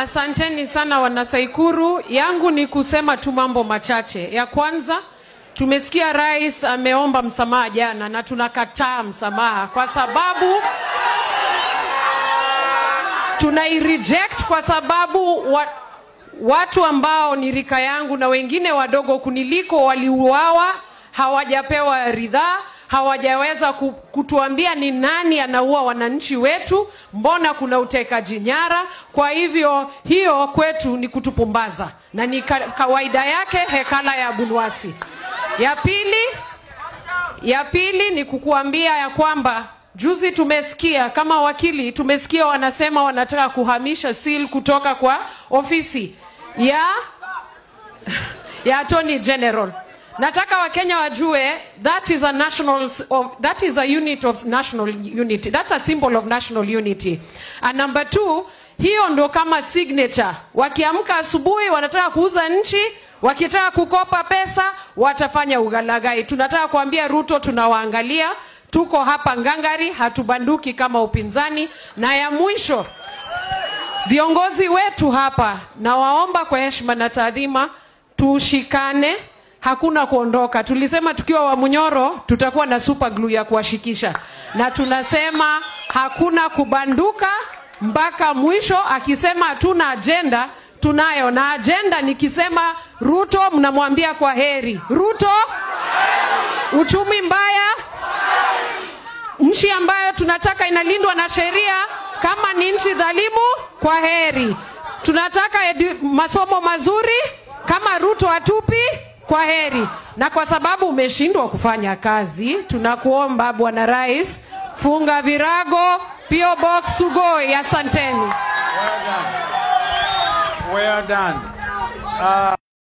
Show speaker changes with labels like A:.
A: Asanteni sana wanasaikuru. Yangu ni kusema tu mambo machache. Ya kwanza, tumesikia rais ameomba msamaha jana na tunakataa msamaha kwa sababu tunai-reject kwa sababu watu ambao ni rika yangu na wengine wadogo kuniliko waliuawa, hawajapewa ridhaa, hawajaweza kutuambia ni nani anaua wananchi wetu, mbona kuna utekaji nyara. Kwa hivyo hiyo kwetu ni kutupumbaza na ni kawaida yake hekala ya Abunwasi. Ya pili ni kukuambia ya kwamba juzi tumesikia kama wakili, tumesikia wanasema wanataka kuhamisha seal kutoka kwa ofisi ya Attorney General. Nataka Wakenya wajue that is a unit of national unity. That's a symbol of national unity. And number 2, hiyo ndo kama signature. Wakiamka asubuhi wanataka kuuza nchi, wakitaka kukopa pesa watafanya ugalagai. Tunataka kuambia Ruto tunawaangalia, tuko hapa ngangari, hatubanduki kama upinzani. Na ya mwisho, viongozi wetu hapa na waomba kwa heshima na taadhima tushikane, hakuna kuondoka. Tulisema tukiwa wa Munyoro tutakuwa na super glue ya kuwashikisha, na tunasema hakuna kubanduka mpaka mwisho. Akisema hatuna agenda, tunayo, na agenda nikisema Ruto mnamwambia kwa heri. Ruto, uchumi mbaya, nchi ambayo tunataka inalindwa na sheria, kama ni nchi dhalimu, kwa heri. Tunataka masomo mazuri, kama Ruto hatupi, kwa heri. Na kwa sababu umeshindwa kufanya kazi, tunakuomba Bwana Rais, funga virago, PO Box Sugoi. Asanteni.
B: Well done.